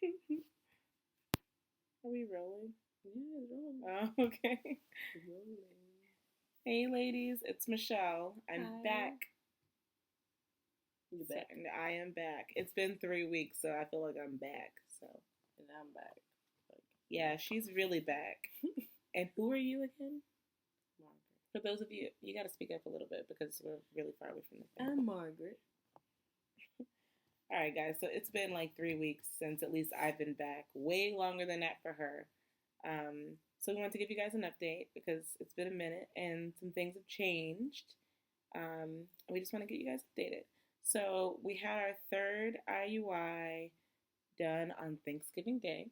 Are we rolling? Yeah, it's rolling. Oh, okay. It's rolling. Hey, ladies, it's Michelle. I'm Hi. back. You So, back? and I am back. It's been 3 weeks, so I feel like I'm back. So, And I'm back. Like, yeah, she's really back. And who are you again? Margaret. For those of you, you got to speak up a little bit because we're really far away from the thing. I'm Margaret. All right, guys. So it's been like 3 weeks since at least I've been back. Way longer than that for her. So we want to give you guys an update because it's been a minute and some things have changed. We just want to get you guys updated. So we had our third IUI done on Thanksgiving Day.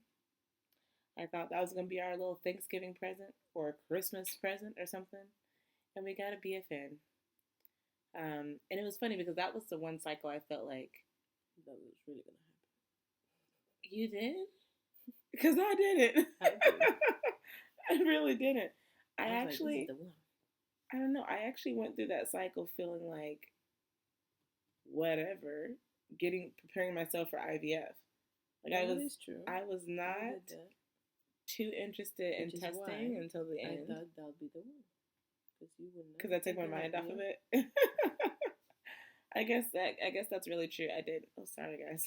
I thought that was going to be our little Thanksgiving present or a Christmas present or something. And we got a BFN. And it was funny because that was the one cycle I felt like That was really gonna you did because I didn't. happen. I did. I really didn't. I I was actually, like, this is the one. I don't know. I actually went through that cycle feeling like whatever, getting preparing myself for IVF. Like That is true. I was I not did that. too interested in Which is testing why until the I end thought that would be the one. Because you would because not I took take my an mind off of idea. it. I guess that's really true. I did. Oh, sorry guys.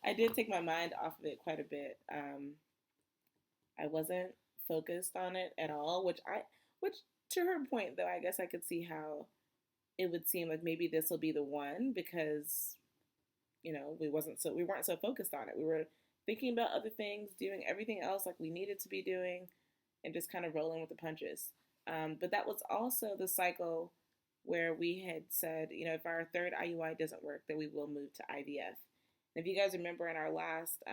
I did take my mind off of it quite a bit. I wasn't focused on it at all, which to her point though, I guess I could see how it would seem like maybe this will be the one because we weren't so focused on it. We were thinking about other things, doing everything else like we needed to be doing, and just kind of rolling with the punches. But that was also the cycle where we had said, if our third IUI doesn't work, then we will move to IVF. And if you guys remember in our last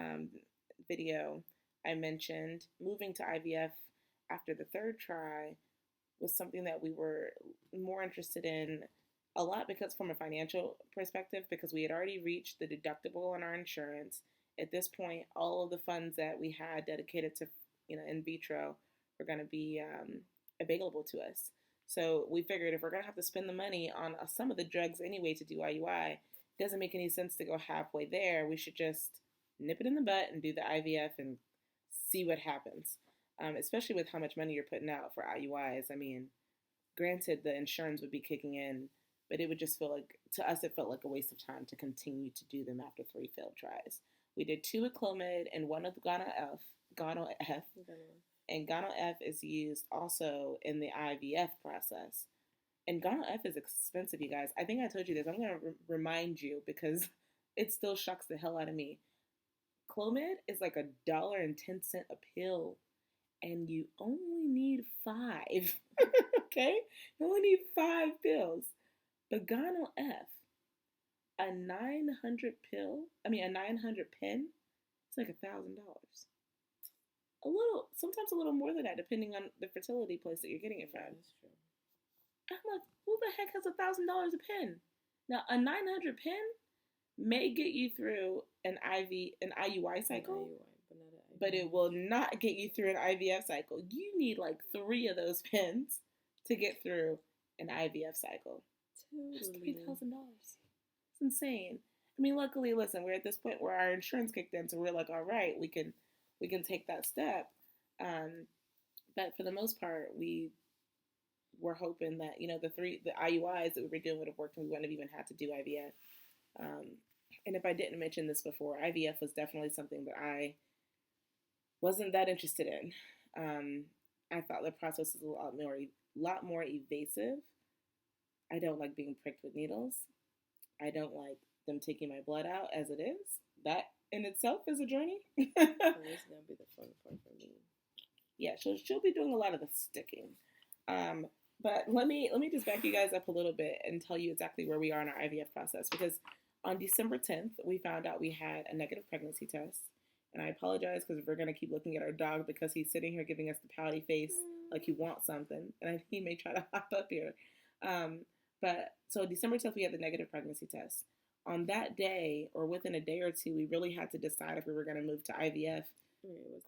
video, I mentioned moving to IVF after the third try was something that we were more interested in a lot because from a financial perspective because we had already reached the deductible on our insurance. At this point, all of the funds that we had dedicated to in vitro were going to be available to us. So we figured if we're going to have to spend the money on some of the drugs anyway to do IUI, it doesn't make any sense to go halfway there. We should just nip it in the butt and do the IVF and see what happens. Especially with how much money you're putting out for IUIs. I mean, granted, the insurance would be kicking in, but it would just feel like, to us, it felt like a waste of time to continue to do them after 3 failed tries. We did 2 with Clomid and 1 with Gono F, and Gono F is used also in the IVF process. And Gono F is expensive, you guys. I think I told you this. I'm going to remind you because it still shocks the hell out of me. Clomid is like $1.10 a pill, and you only need 5. Okay? You only need 5 pills. But Gono F, a 900 pen, it's like $1,000. Sometimes a little more than that, depending on the fertility place that you're getting it from. Yeah, that's true. I'm like, who the heck has $1,000 a pen? Now, a 900 pen may get you through an IUI cycle, but it will not get you through an IVF cycle. You need like 3 of those pens to get through an IVF cycle. That's $3,000. It's insane. I mean, luckily, listen, we're at this point where our insurance kicked in, so we're like, all right, we can take that step. But for the most part, we were hoping that the IUIs that we were doing would have worked, and we wouldn't have even had to do IVF. And if I didn't mention this before, IVF was definitely something that I wasn't that interested in. I thought the process was a lot more evasive. I don't like being pricked with needles. I don't like them taking my blood out as it is. That in itself is a journey. Well, this is gonna be the fun part for me. Yeah, she'll be doing a lot of the sticking. But let me just back you guys up a little bit and tell you exactly where we are in our IVF process because on December 10th we found out we had a negative pregnancy test. And I apologize because we're gonna keep looking at our dog because he's sitting here giving us the pouty face like he wants something, and he may try to hop up here. But so December 10th, we had the negative pregnancy test. On that day, or within a day or two, we really had to decide if we were going to move to IVF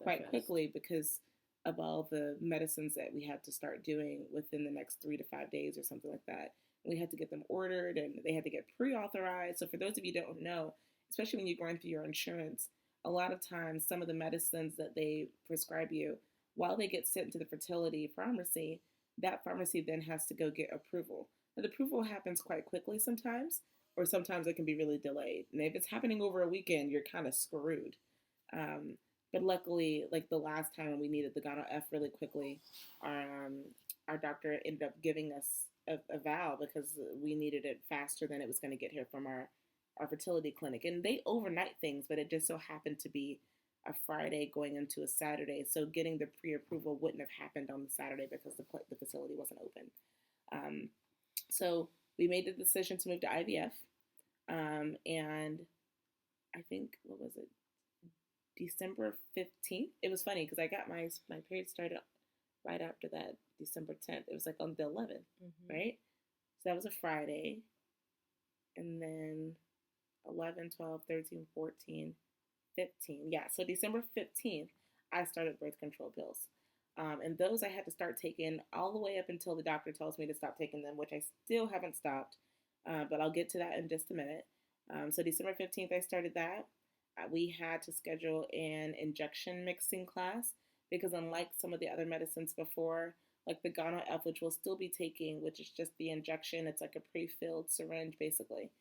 quite quickly because of all the medicines that we had to start doing within the next 3 to 5 days or something like that. We had to get them ordered and they had to get pre-authorized. So for those of you who don't know, especially when you're going through your insurance, a lot of times some of the medicines that they prescribe you, while they get sent to the fertility pharmacy, that pharmacy then has to go get approval. Now, the approval happens quite quickly sometimes, or sometimes it can be really delayed. And if it's happening over a weekend, you're kind of screwed. Um, but luckily, like the last time when we needed the Gono F really quickly, our doctor ended up giving us a vow because we needed it faster than it was going to get here from our fertility clinic. And they overnight things, but it just so happened to be a Friday going into a Saturday. So getting the pre-approval wouldn't have happened on the Saturday because the facility wasn't open. Um, so we made the decision to move to IVF. And I think, what was it? December 15th. It was funny because I got my period started right after that, December 10th. It was like on the 11th, right? So that was a Friday. And then 11, 12, 13, 14, 15. Yeah, so December 15th, I started birth control pills. And those I had to start taking all the way up until the doctor tells me to stop taking them, which I still haven't stopped. But I'll get to that in just a minute. So December 15th, I started that. We had to schedule an injection mixing class because unlike some of the other medicines before, like the Gono F, which we'll still be taking, which is just the injection, it's like a pre-filled syringe basically.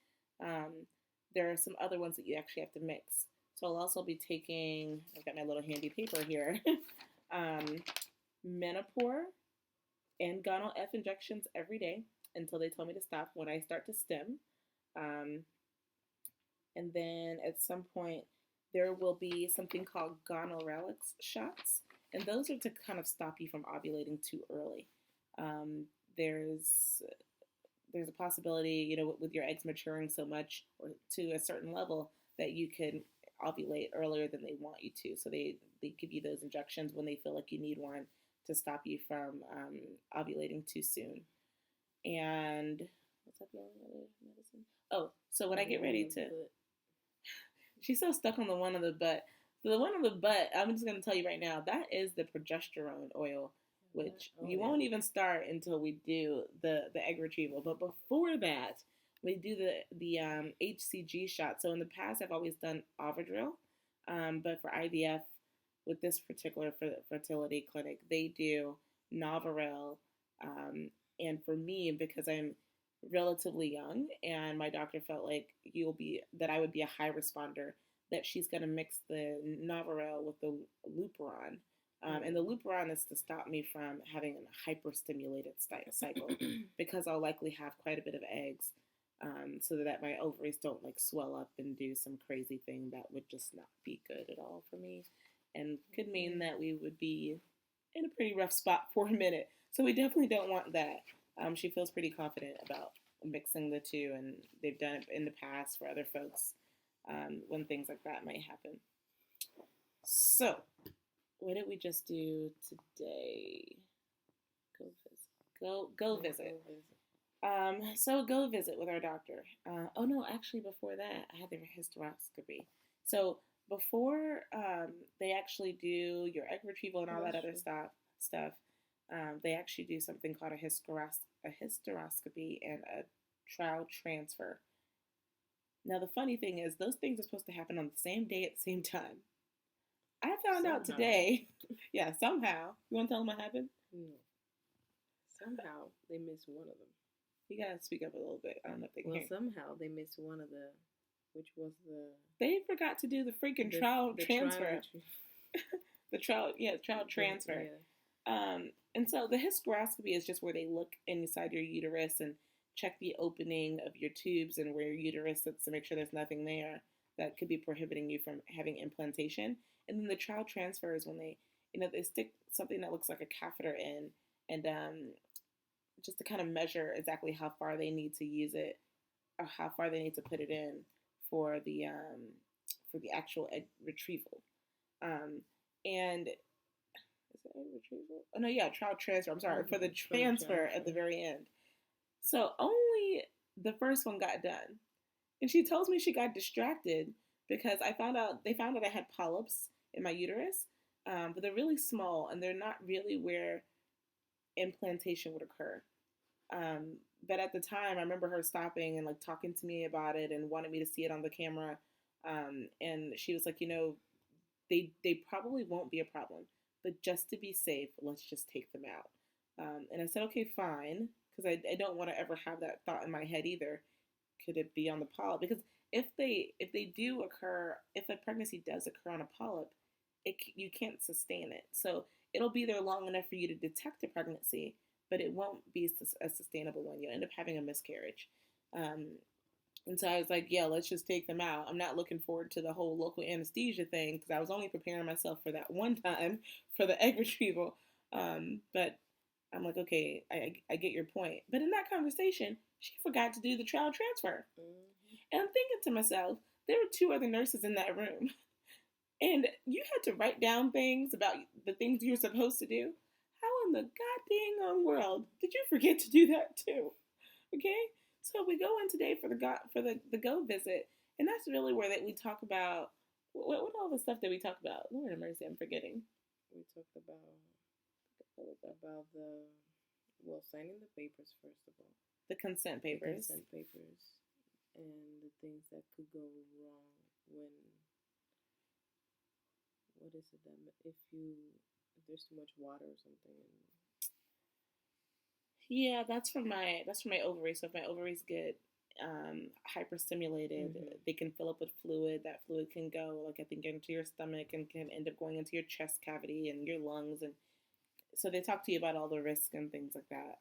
There are some other ones that you actually have to mix. So I'll also be taking, I've got my little handy paper here, Menopur and Gono F injections every day until they tell me to stop when I start to stim. And then at some point, there will be something called gonorelix shots. And those are to kind of stop you from ovulating too early. There's a possibility, you know, with your eggs maturing so much or to a certain level that you can ovulate earlier than they want you to. So they give you those injections when they feel like you need one to stop you from ovulating too soon. And what's that the other medicine? Oh, so when I get ready to... She's so stuck on the one on the butt. So the one on the butt, I'm just going to tell you right now, that is the progesterone oil, which you won't even start until we do the egg retrieval. But before that, we do the HCG shot. So in the past, I've always done Ovidrel, but for IVF, with this particular fertility clinic, they do Novarel. And for me, because I'm relatively young and my doctor felt like I would be a high responder, that she's going to mix the Novarel with the Luperon. And the Luperon is to stop me from having a hyperstimulated cycle because I'll likely have quite a bit of eggs, so that my ovaries don't like swell up and do some crazy thing that would just not be good at all for me and could mean that we would be in a pretty rough spot for a minute. So we definitely don't want that. She feels pretty confident about mixing the two, and they've done it in the past for other folks when things like that might happen. So, what did we just do today? Go visit. So go visit with our doctor. Oh no, actually before that, I had the hysteroscopy. So before they actually do your egg retrieval and all that other stuff, they actually do something called a hysteroscopy and a trial transfer. Now, the funny thing is, those things are supposed to happen on the same day at the same time. I found out today. Yeah, somehow. You want to tell them what happened? No. Somehow they missed one of them. You gotta speak up a little bit. I don't know if they can. Well, somehow they missed one of the, which was the... They forgot to do the freaking trial transfer. Trial transfer. Yeah. And so the hysteroscopy is just where they look inside your uterus and check the opening of your tubes and where your uterus sits to make sure there's nothing there that could be prohibiting you from having implantation. And then the trial transfer is when they stick something that looks like a catheter in, and just to kind of measure exactly how far they need to use it or how far they need to put it in for the actual egg retrieval. And is it egg retrieval? Oh no, yeah, trial transfer. I'm sorry, for the transfer at the very end. So only the first one got done. And she tells me she got distracted because they found out I had polyps in my uterus, but they're really small and they're not really where implantation would occur. But at the time, I remember her stopping and like talking to me about it and wanted me to see it on the camera. And she was like, they probably won't be a problem, but just to be safe, let's just take them out. And I said, okay, fine, because I don't want to ever have that thought in my head either. Could it be on the polyp? Because if they do occur, if a pregnancy does occur on a polyp, you can't sustain it. So it'll be there long enough for you to detect a pregnancy, but it won't be a sustainable one. You'll end up having a miscarriage. Um, and so I was like, yeah, let's just take them out. I'm not looking forward to the whole local anesthesia thing because I was only preparing myself for that one time for the egg retrieval. But I'm like, okay, I get your point. But in that conversation, she forgot to do the trial transfer. Mm-hmm. And I'm thinking to myself, there were two other nurses in that room. And you had to write down things about the things you're supposed to do. How in the goddamn world did you forget to do that too? Okay, so we go in today for the go visit, and that's really where that we talk about what all the stuff that we talk about. Lord have mercy, I'm forgetting. We talked about the signing the papers first of all. The consent The papers. consent papers, and the things that could go wrong when what is it that if there's too much water or something. Yeah, that's from my ovaries. So if my ovaries get hyperstimulated, Mm-hmm. they can fill up with fluid. That fluid can go, like I think, into your stomach and can end up going into your chest cavity and your lungs. And so they talk to you about all the risks and things like that.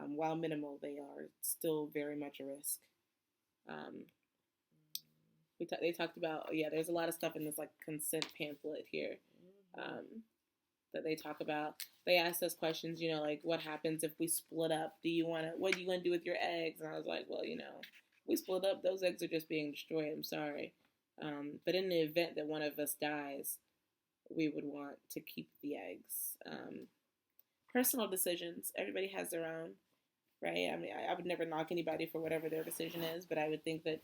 While minimal, they are still very much a risk. Um, they talked about, yeah, there's a lot of stuff in this like consent pamphlet here. That they talk about. They asked us questions, like what happens if we split up? What are you want to do with your eggs? And I was like, well, we split up, those eggs are just being destroyed. I'm sorry. But in the event that one of us dies, we would want to keep the eggs. Personal decisions. Everybody has their own, right? I mean, I would never knock anybody for whatever their decision is, but I would think that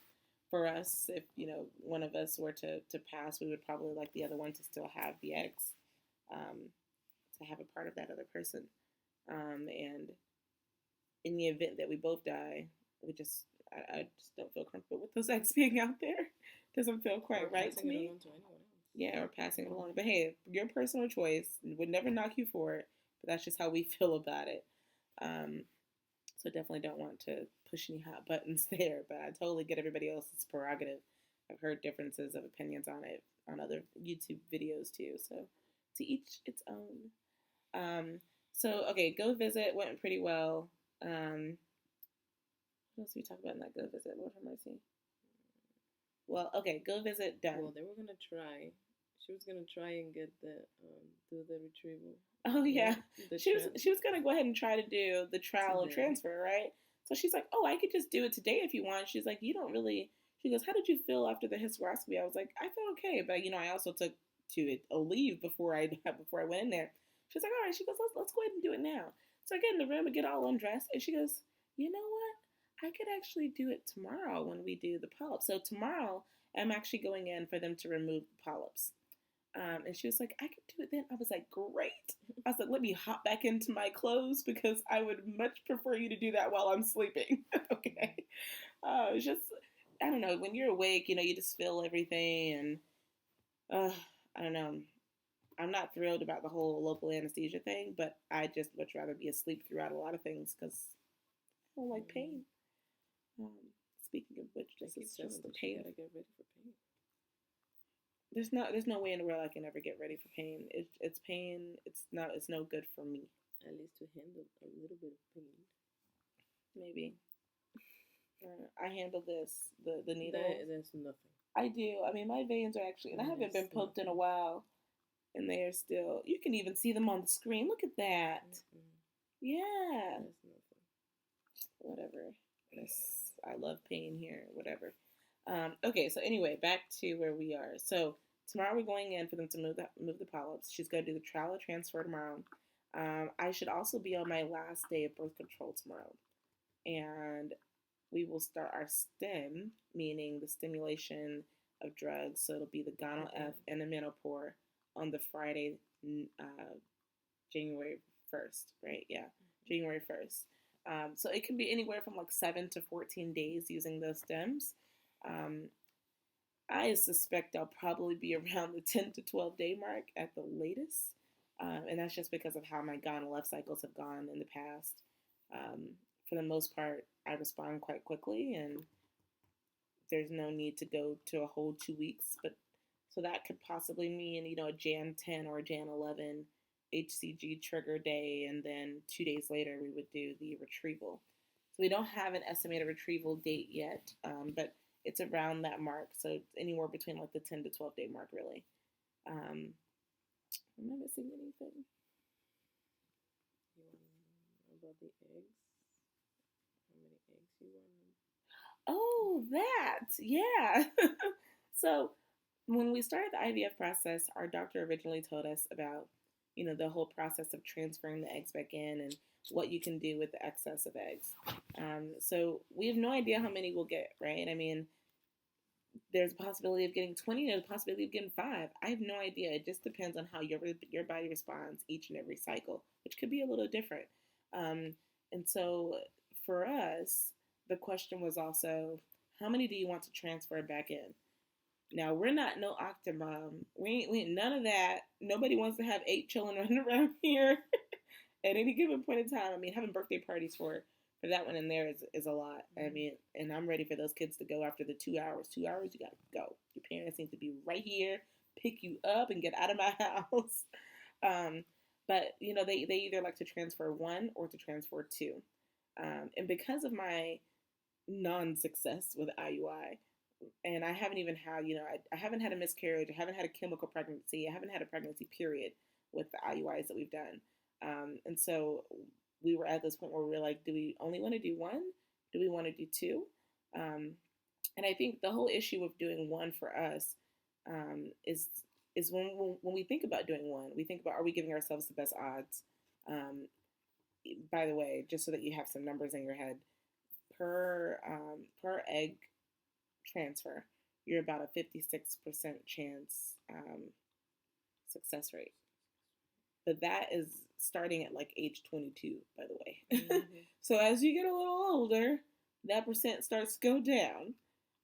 for us, if, one of us were to pass, we would probably like the other one to still have the eggs. To have a part of that other person. And in the event that we both die, I just don't feel comfortable with those eggs being out there. Doesn't feel quite right to me. Yeah, or passing it along. But hey, your personal choice. Would never knock you for it, but that's just how we feel about it. So definitely don't want to push any hot buttons there, but I totally get everybody else's prerogative. I've heard differences of opinions on it on other YouTube videos too, so to each its own. So okay, go visit went pretty well. What else did we talk about in that go visit? Lord have mercy. Well, okay, go visit done. Well, they were gonna try. She was gonna try and get the do the retrieval. Oh yeah, she was gonna go ahead and try to do the trial of transfer, right? So she's like, oh, I could just do it today if you want. She's like, you don't really. She goes, how did you feel after the hysteroscopy? I was like, I felt okay, but I also took a leave before I went in there. She's like, all right. She goes, let's go ahead and do it now. So I get in the room and get all undressed, and she goes, you know what? I could actually do it tomorrow when we do the polyps. So tomorrow I'm actually going in for them to remove the polyps. And she was like, I could do it then. I was like, great. I was like, let me hop back into my clothes because I would much prefer you to do that while I'm sleeping. Okay. It's just, I don't know. When you're awake, you just feel everything. And I don't know. I'm not thrilled about the whole local anesthesia thing, but I just would rather be asleep throughout a lot of things because I don't like pain. Speaking of which, this is just the pain. Gotta get ready for pain. There's no way in the world I can ever get ready for pain. It's pain. It's no good for me. At least to handle a little bit of pain. Maybe. I handle this the needle. That's nothing. I do. I mean, my veins are actually, and I haven't been poked in a while, and they are still. You can even see them on the screen. Look at that. Mm-hmm. Yeah. That's nothing. Whatever. I love pain here. Whatever. Okay, so anyway, back to where we are. So tomorrow we're going in for them to move the polyps. She's going to do the trial of transfer tomorrow. I should also be on my last day of birth control tomorrow. And we will start our stim, meaning the stimulation of drugs. So it'll be the Gonal F and the Menopur on the Friday, January 1st, right? Yeah, January 1st. So it can be anywhere from like 7 to 14 days using those stims. I suspect I'll probably be around the 10 to 12 day mark at the latest. And that's just because of how my GONLF cycles have gone in the past. Um, for the most part, I respond quite quickly, and there's no need to go to a whole 2 weeks. But so that could possibly mean, a Jan 10 or Jan 11 HCG trigger day, and then 2 days later we would do the retrieval. So we don't have an estimated retrieval date yet, but it's around that mark. So it's anywhere between like the 10 to 12 day mark, really. Am I missing anything? You want about the eggs? How many eggs you want? Oh, that. Yeah. So when we started the IVF process, our doctor originally told us about, the whole process of transferring the eggs back in and what you can do with the excess of eggs. So we have no idea how many we'll get, right? I mean, there's a possibility of getting 20, there's a possibility of getting 5. I have no idea. It just depends on how your body responds each and every cycle, which could be a little different. Um, and so for us, the question was also, how many do you want to transfer back in? Now, we're not no Octomom. We ain't none of that. Nobody wants to have 8 children running around here at any given point in time. I mean, having birthday parties for that one in there is a lot. I mean, and I'm ready for those kids to go after the 2 hours. 2 hours, you gotta go. Your parents need to be right here, pick you up, and get out of my house. Um, but they either like to transfer 1 or to transfer 2. And because of my non-success with IUI, and I haven't even had, I haven't had a miscarriage, I haven't had a chemical pregnancy, I haven't had a pregnancy period with the IUIs that we've done. And so we were at this point where we were like, do we only want to do 1? Do we want to do 2? And I think the whole issue of doing 1 for us is when we think about doing 1, we think about, are we giving ourselves the best odds? By the way, just so that you have some numbers in your head, per egg transfer, you're about a 56% chance success rate. But that is starting at like age 22, by the way. Mm-hmm. So as you get a little older, that percent starts to go down.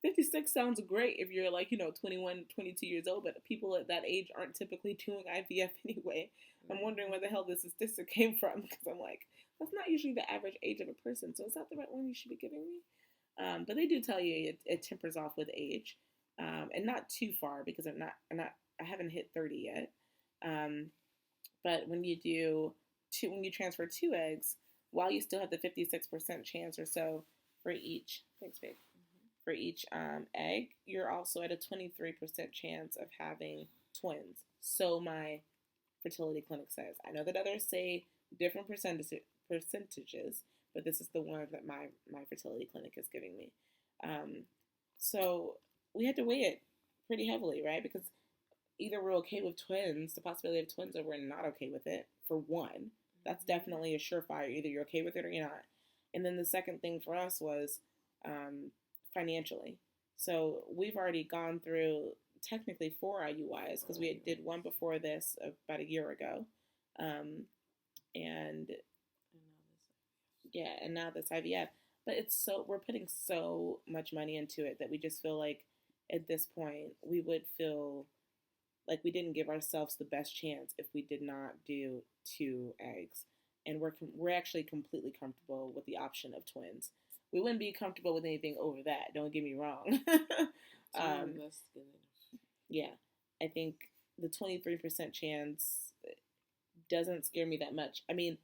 56 sounds great if you're like, 21, 22 years old, but people at that age aren't typically doing IVF anyway. Mm-hmm. I'm wondering where the hell this statistic came from, because I'm like, that's not usually the average age of a person, so is that the right one you should be giving me? But they do tell you it tempers off with age, and not too far, because I haven't hit 30 yet. But when you transfer 2 eggs, while you still have the 56% chance or so for each, thanks babe, for each egg, you're also at a 23% chance of having twins. So my fertility clinic says. I know that others say different percentages, but this is the one that my fertility clinic is giving me. So we had to weigh it pretty heavily, right? Because either we're okay with twins, the possibility of twins, or we're not okay with it, for one. That's definitely a surefire. Either you're okay with it or you're not. And then the second thing for us was financially. So we've already gone through technically 4 IUIs, because we did one before this about a year ago. And now this IVF. But we're putting so much money into it that we just feel like at this point we would feel like we didn't give ourselves the best chance if we did not do 2 eggs. And we're actually completely comfortable with the option of twins. We wouldn't be comfortable with anything over that, don't get me wrong. Yeah, I think the 23% chance doesn't scare me that much. I mean,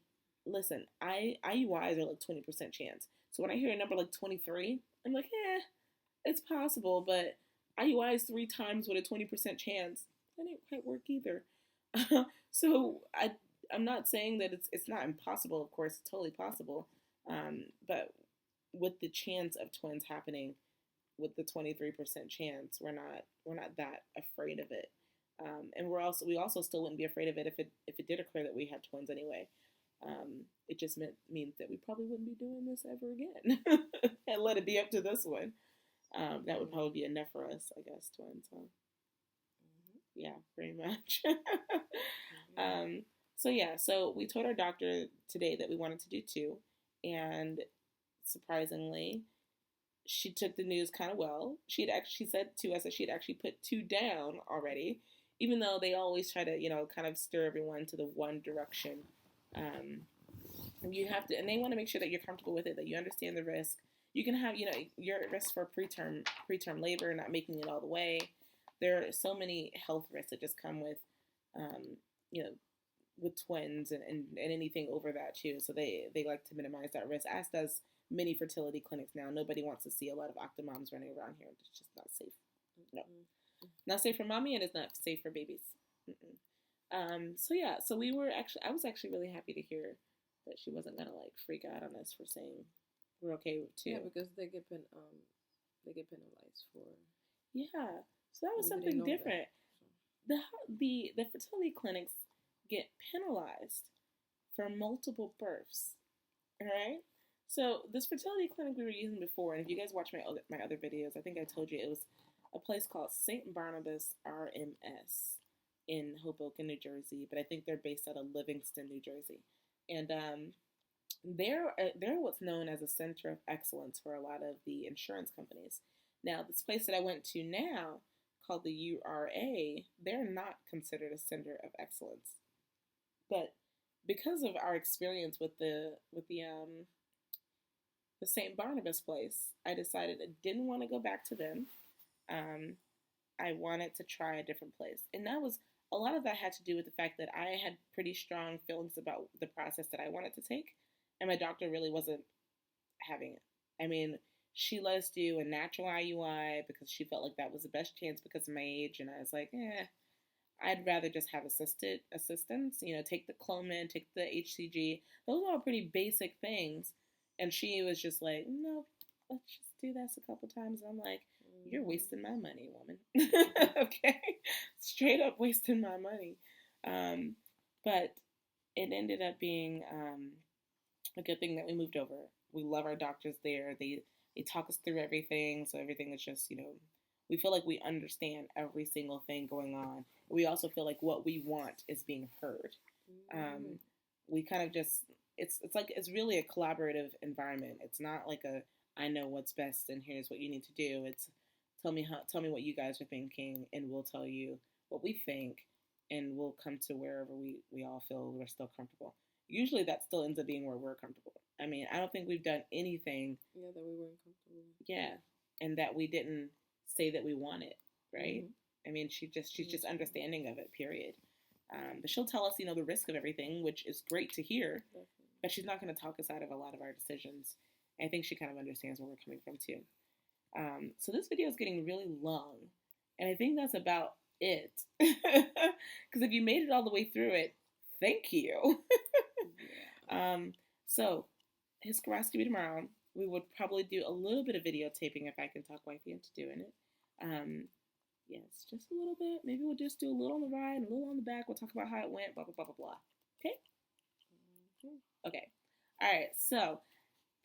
listen, IUIs are like 20% chance. So when I hear a number like 23, I'm like, it's possible, but IUIs 3 times with a 20% chance, that ain't quite work either. So I'm not saying that it's not impossible. Of course, it's totally possible. But with the chance of twins happening, with the 23% chance, we're not that afraid of it. And we also still wouldn't be afraid of it if it did occur that we had twins anyway. It just means that we probably wouldn't be doing this ever again, and let it be up to this one. That would probably be enough for us, I guess, twins. Huh? Yeah, pretty much. So we told our doctor today that we wanted to do 2, and surprisingly, she took the news kind of well. She said to us that she had actually put two down already, even though they always try to, kind of stir everyone to the one direction. Um, you have to, and they want to make sure that you're comfortable with it, that you understand the risk. You can have, you're at risk for preterm labor, not making it all the way. There are so many health risks that just come with, um, you know, with twins and anything over that too. So they like to minimize that risk, as does many fertility clinics now. Nobody wants to see a lot of octomoms running around here. It's just not safe. No, not safe for mommy, and it's not safe for babies. Mm-mm. So yeah, so I was actually really happy to hear that she wasn't gonna like freak out on us for saying we're okay with two. Yeah, because they get penalized for. Yeah, so that was We didn't something know that. different. The fertility clinics get penalized for multiple births. All right. So this fertility clinic we were using before, and if you guys watch my other videos, I think I told you it was a place called St. Barnabas RMS in Hoboken, New Jersey, but I think they're based out of Livingston, New Jersey, and they're what's known as a center of excellence for a lot of the insurance companies. Now, this place that I went to now, called the URA, they're not considered a center of excellence, but because of our experience with the St. Barnabas place, I decided I didn't want to go back to them. Um, I wanted to try a different place, and that was a lot of that had to do with the fact that I had pretty strong feelings about the process that I wanted to take, and my doctor really wasn't having it. I mean, she let us do a natural IUI because she felt like that was the best chance because of my age, and I was like, I'd rather just have assisted assistance. Take the Clomid, take the HCG. Those are all pretty basic things. And she was just like, no, let's just do this a couple times. And I'm like, you're wasting my money, woman. Okay, straight up wasting my money. But it ended up being a good thing that we moved over. We love our doctors there. They talk us through everything, so everything is just we feel like we understand every single thing going on. We also feel like what we want is being heard. We kind of just it's like it's really a collaborative environment. It's not like a I know what's best and here's what you need to do. It's tell me what you guys are thinking and we'll tell you what we think and we'll come to wherever we all feel we're still comfortable. Usually that still ends up being where we're comfortable. I mean, I don't think we've done anything. Yeah, that we weren't comfortable with. Yeah, and that we didn't say that we want it, right? I mean, she's just understanding of it. Period. But she'll tell us, the risk of everything, which is great to hear. Definitely. But she's not going to talk us out of a lot of our decisions. And I think she kind of understands where we're coming from too. So this video is getting really long, and I think that's about it. Because if you made it all the way through it, thank you. So hysteroscopy tomorrow. We would probably do a little bit of videotaping if I can talk wifey into doing it. Yes, just a little bit. Maybe we'll just do a little on the ride, a little on the back. We'll talk about how it went, blah, blah, blah, blah, blah. Okay? Okay. All right. So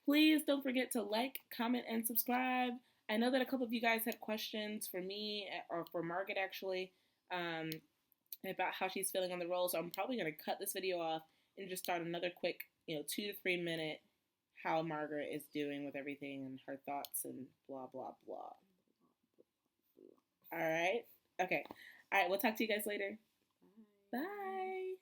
please don't forget to like, comment, and subscribe. I know that a couple of you guys had questions for me, or for Margaret actually, about how she's feeling on the role. So I'm probably going to cut this video off and just start another quick, 2 to 3 minute how Margaret is doing with everything and her thoughts and blah, blah, blah. All right. Okay. All right. We'll talk to you guys later. Bye. Bye.